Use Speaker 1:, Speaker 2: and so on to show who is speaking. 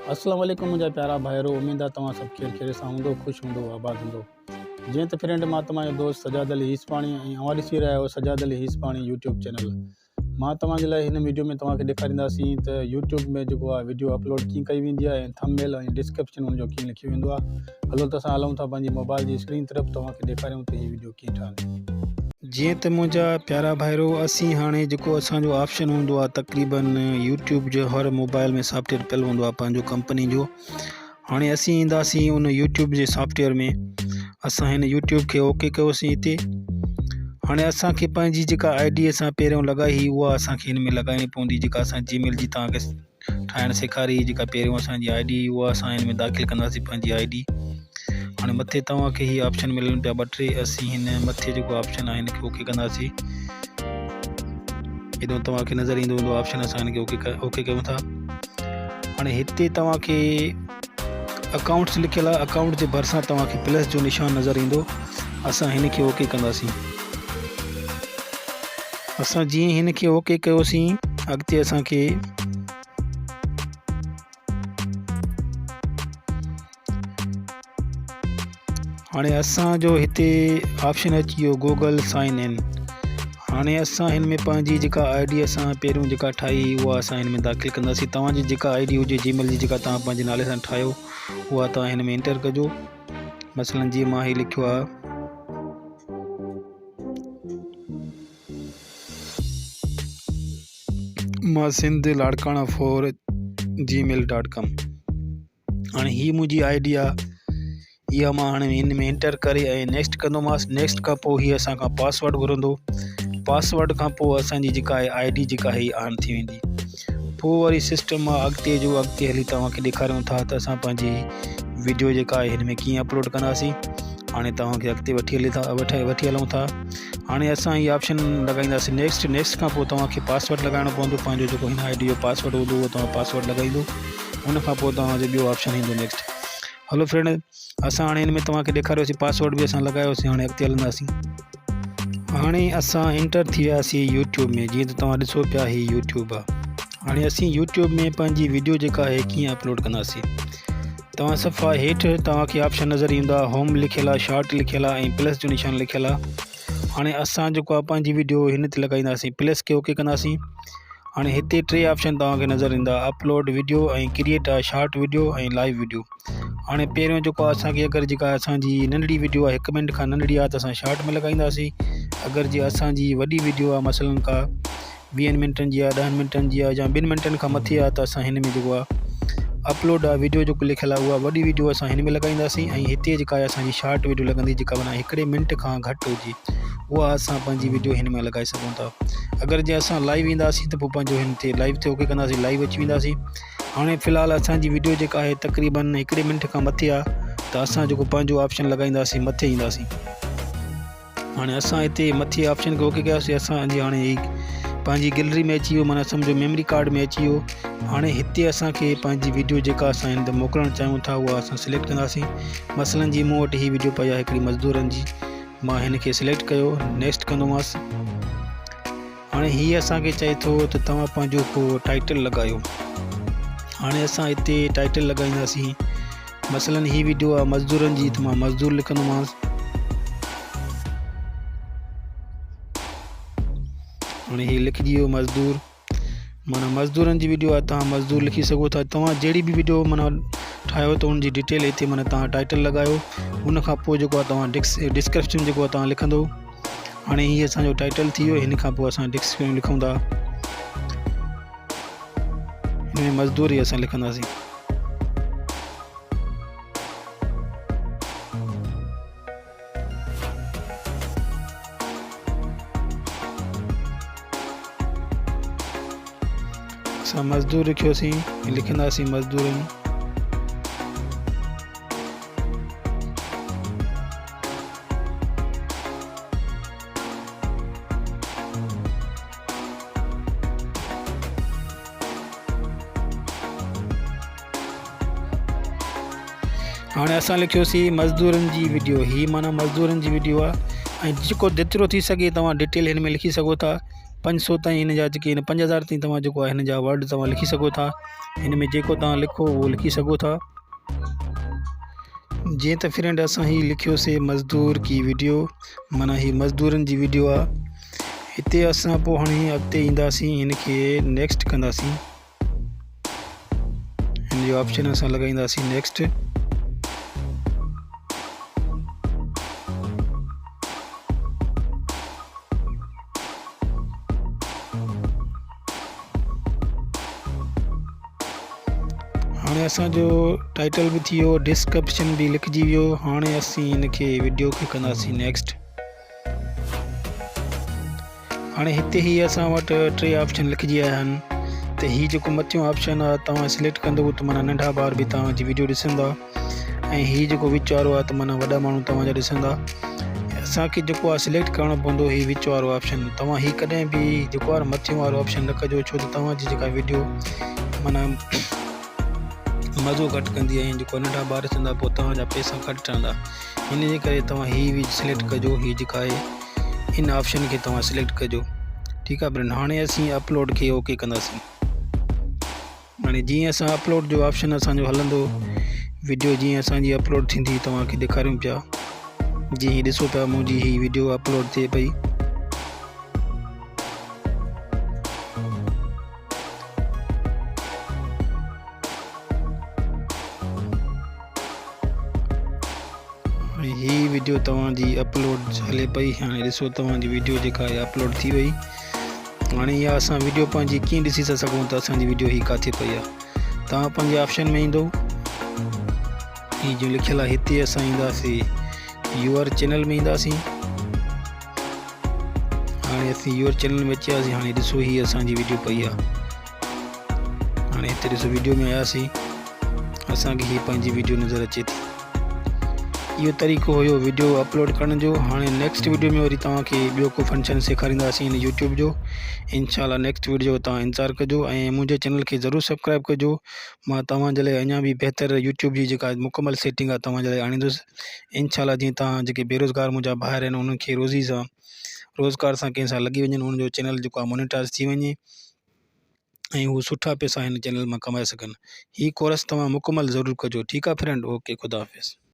Speaker 1: अस्सलाम वालेकुम मुंहिंजा प्यारा भाइरो। उम्मीद आहे तव्हां सभु खैर सां हूंदो, ख़ुशि हूंदो, आबाद हूंदो। जीअं त फ्रेंड, मां तव्हांजो दोस्त सजाद अली हीसपाणी ऐं अवां ॾिसी रहिया आहियो सजाद अली हीसपाणी यूट्यूब चैनल। मां तव्हांजे लाइ हिन वीडियो में तव्हांखे ॾेखारींदासीं त यूट्यूब में जेको आहे वीडियो अपलोड कीअं कई वेंदी आहे ऐं थंबनेल ऐं डिस्क्रिप्शन हुनजो कीअं लिखियो वेंदो आहे। हलो त असां हलूं था पंहिंजी मोबाइल जी स्क्रीन तरफ़, तव्हांखे ॾेखारियूं त हीअ वीडियो कीअं ठहंदी। जीअं त मुंहिंजा प्यारा भाइरो, असीं हाणे जेको असांजो ऑप्शन हूंदो आहे तक़रीबन यूट्यूब जो हर मोबाइल में सॉफ्टवेयर पियल हूंदो आहे पंहिंजो कंपनी जो। हाणे असीं ईंदासीं उन यूट्यूब जे सॉफ्टवेयर में। असां हिन यूट्यूब खे ओके कयोसीं हिते। हाणे असांखे पंहिंजी जेका ID असां पहिरियों लॻाई हुई उहा असांखे हिन में लॻाइणी पवंदी। जेका असां जीमेल जी तव्हांखे ठाहिणु सेखारी, जेका पहिरियों असांजी ID उहा असां हिन में दाख़िल कंदासीं पंहिंजी ID। हाणे मथे तव्हांखे हीअ ऑप्शन मिलनि पिया 2-3, असीं हिन मथे जेको ऑप्शन आहे हिनखे ओके कंदासीं। हेॾो तव्हांखे नज़र ईंदो हूंदो ऑप्शन, असां हिनखे ओके कयूं था। हाणे हिते तव्हांखे अकाउंट्स लिखियल आहे, अकाउंट जे भरिसां तव्हांखे प्लस जो निशान नज़र ईंदो। असां हिनखे ओके कंदासीं। असां जीअं हिनखे ओके कयोसीं, अॻिते असांखे हाणे असांजो हिते ऑप्शन अची वियो गूगल साइन इन। हाणे असां हिन में पंहिंजी जेका ID असां पहिरियों जेका ठाही उहा असां हिन में दाख़िल कंदासीं। तव्हांजी जेका ID हुजे जीमेल जी, जेका तव्हां पंहिंजे नाले सां ठाहियो, उहा तव्हां हिन में एंटर कजो। मसलन जीअं मां हीअ लिखियो आहे मां सिंध लाड़काना @gmail.com। हाणे हीअ मुंहिंजी ID आहे, इहा मां हाणे हिन में एंटर करे ऐं नेक्स्ट कंदोमांसि। नेक्स्ट खां पोइ हीअ असां खां पासवर्ड घुरंदो। पासवर्ड खां पोइ असांजी जेका आहे ID जेका आहे ऑन थी वेंदी। पोइ वरी सिस्टम मां अॻिते हली तव्हांखे ॾेखारियूं था त असां पंहिंजी वीडियो जेका आहे हिन में कीअं अपलोड कंदासीं। हाणे तव्हांखे अॻिते वठी हलूं था। हाणे असां हीअ ऑप्शन लॻाईंदासीं नेक्स्ट खां पोइ तव्हांखे पासवर्ड लॻाइणो पवंदो। पंहिंजो जेको हिन ID जो पासवर्ड हूंदो उहो तव्हां पासवर्ड लॻाईंदो। उन खां पोइ तव्हांजो ॿियो ऑप्शन ईंदो नेक्स्ट। हलो फ्रेंड, असां हाणे हिन में तव्हांखे ॾेखारियोसीं, पासवर्ड बि असां लॻायोसीं। हाणे अॻिते हलंदासीं। हाणे असां एंटर थी वियासीं यूट्यूब में। जीअं त तव्हां ॾिसो पिया हीअ यूट्यूब आहे। हाणे असीं यूट्यूब में पंहिंजी वीडियो जेका आहे कीअं अपलोड कंदासीं। तव्हां सफ़ा हेठि तव्हांखे ऑप्शन नज़र ईंदा, होम लिखियलु आहे, शॉर्ट लिखियलु आहे ऐं प्लस जो निशान लिखियलु आहे। हाणे असां जेको आहे पंहिंजी वीडियो हिन ते लॻाईंदासीं, प्लस खे ओके कंदासीं। हाणे हिते 3 ऑप्शन तव्हांखे नज़र ईंदा, अपलोड वीडियो ऐं क्रिएट आहे शॉर्ट वीडियो ऐं लाइव वीडियो। हाणे पहिरियों जेको आहे असांखे अगरि जेका असांजी नंढड़ी वीडियो आहे, 1 मिनट खां नंढड़ी आहे, त असां शॉर्ट में लॻाईंदासीं। अगरि जे असांजी वॾी वीडियो आहे, मसलन का 20 मिंटनि जी आहे, 10 मिंटनि जी आहे, या 2 मिंटनि खां मथे आहे, त असां हिन में जेको आहे अपलोड आहे वीडियो जेको लिखियलु आहे उहा वॾी वीडियो असां हिन में लॻाईंदासीं। ऐं हिते जेका आहे असांजी शॉर्ट वीडियो लॻंदी, जेका माना 1 मिंट खां घटि हुजे, उहा असां पंहिंजी वीडियो हिन में लॻाए सघूं था। अगरि जे असां लाइव ईंदासीं त पोइ पंहिंजो हिन ते लाइव ते ओके कंदासीं, लाइव अची वेंदासीं। हाणे फ़िलहालु असांजी वीडियो जेका आहे तक़रीबन 1 मिंट खां मथे आहे, त असां जेको पंहिंजो ऑप्शन लॻाईंदासीं, मथे ईंदासीं। हाणे असां हिते मथे ऑप्शन खे ओके कयोसीं। असांजी हाणे पंहिंजी गैलरी में अची वियो, माना सम्झो मेमरी कार्ड में अची वियो। हाणे हिते असांखे पंहिंजी वीडियो जेका असां हिन ते मोकिलणु चाहियूं था उहा असां सिलेक्ट कंदासीं। मसलन जी मूं वटि हीअ वीडियो पई आहे हिकिड़ी मज़दूरनि जी, मां हिन खे सिलेक्ट कयो, नेक्स्ट कंदोमांसि। हाणे हीअ असांखे चए थो त तव्हां पंहिंजो को टाइटल लॻायो। हाणे असां हिते टाइटल लॻाईंदासीं। मसलन हीअ वीडियो आहे मज़दूरनि जी, त मां मज़दूर लिखंदोमांसि। हाणे हीअ लिखिजी वियो मज़दूर, माना मज़दूरनि जी वीडियो आहे, तव्हां मज़दूर लिखी सघो था। तव्हां जहिड़ी बि वीडियो माना ठाहियो त उनजी डिटेल हिते माना तव्हां टाइटल लॻायो। उन खां पोइ जेको आहे तव्हां डिस्क्रिप्शन जेको आहे तव्हां लिखंदो। हाणे हीअ असांजो टाइटल थी वियो। हिन खां पोइ असां डिस्क्रिप्शन लिखूं था, हिन में मज़दूर ई असां लिखंदासीं। असां मज़दूर लिखियोसीं, लिखंदासीं मज़दूरनि। हाणे असां लिखियोसीं मज़दूरनि जी वीडियो। ही माना मज़दूरनि जी वीडियो आहे। ऐं जेको जेतिरो थी सघे तव्हां डिटेल हिन में लिखी सघो था। 500 ताईं हिन जा जेके 5000 ताईं तव्हां जेको आहे हिन जा वर्ड तव्हां लिखी सघो था। हिन में जेको तव्हां लिखो उहो लिखी सघो था। जीअं त फ्रेंड असां ही लिखियोसीं मज़दूर की वीडियो, माना ही मज़दूरनि जी वीडियो आहे। हिते असां पोइ हाणे अॻिते ईंदासीं, हिन खे नेक्स्ट कंदासीं। हिन जो ऑप्शन असां लॻाईंदासीं नेक्स्ट। हाणे असांजो टाइटल भी थी वियो, डिस्क्रिप्शन भी लिखिजी वियो। हाणे असीं हिन खे वीडियो खे कंदासीं नेक्स्ट। हाणे हिते ही असां वटि 3 ऑप्शन लिखिजी आया आहिनि। त ही जेको मथियों ऑप्शन आहे तव्हां सिलेक्ट कंदव त माना नंढा ॿार बि तव्हांजी वीडियो ॾिसंदा, ऐं ही जेको विच वारो आहे त माना वॾा माण्हू तव्हांजा ॾिसंदा। असांखे जेको आहे सिलेक्ट करणो पवंदो ही विच वारो ऑप्शन। तव्हां ही कॾहिं बि जेको आहे मथियों वारो ऑप्शन न कजो, छो त तव्हांजी जेका वीडियो माना मज़ो घटि कंदी आहे, जेको नंढा ॿार ॾिसंदा पोइ तव्हांजा पैसा घटि ठहंदा। हिन जे करे तव्हां ही बि सिलेक्ट कजो, ही जेका आहे हिन ऑप्शन खे तव्हां सिलेक्ट कजो। ठीकु आहे फ्रेंड। हाणे असीं अपलोड खे ओके कंदासीं। हाणे जीअं असां अपलोड जो ऑप्शन असांजो हलंदो, वीडियो जीअं असांजी अपलोड थींदी तव्हांखे ॾेखारियूं पिया। जीअं ही ॾिसो पिया मुंहिंजी ही वीडियो अपलोड थिए पई। ही वीडियो तव्हांजी अपलोड हले पई। हाणे ॾिसो तव्हांजी वीडियो जेका आहे अपलोड थी वई। हाणे इहा असां वीडियो पंहिंजी कीअं ॾिसी था सघूं त असांजी वीडियो ही किथे पई आहे। तव्हां पंहिंजे ऑप्शन में ईंदो, ही जो लिखियलु आहे हिते असां ईंदासीं यूअर चैनल में ईंदासीं। हाणे असीं यूअर चैनल में अची वियासीं। हाणे ॾिसो ही असांजी वीडियो पई आहे। हाणे हिते ॾिसो वीडियो में आयासीं, असांखे ही पंहिंजी वीडियो नज़र अचे थी। इहो तरीक़ो हुयो वीडियो अपलोड करण जो। हाणे नेक्स्ट वीडियो में वरी तव्हांखे ॿियो को फंक्शन सेखारींदासीं हिन यूट्यूब जो। इंशाल्लाह नेक्स्ट वीडियो तव्हां इंतज़ारु कजो ऐं मुंहिंजे चैनल खे ज़रूरु सब्सक्राइब कजो। मां तव्हांजे लाइ अञा बि बहितर यूट्यूब जी जेका मुकमल सेटिंग आहे तव्हांजे लाइ आणींदुसि इंशाल्लाह। जीअं तव्हां जेके बेरोज़गार मुंहिंजा भाइर आहिनि उन्हनि खे रोज़गार सां कंहिंसां लॻी वञनि, उन्हनि जो चैनल जेको आहे मोनेटाइज़ थी वञे ऐं उहे सुठा पैसा हिन चैनल मां कमाए सघनि। ही कोर्स तव्हां मुकमल ज़रूरु कजो। ठीकु आहे फ्रेंड। ओके, ख़ुदा हाफ़िज़।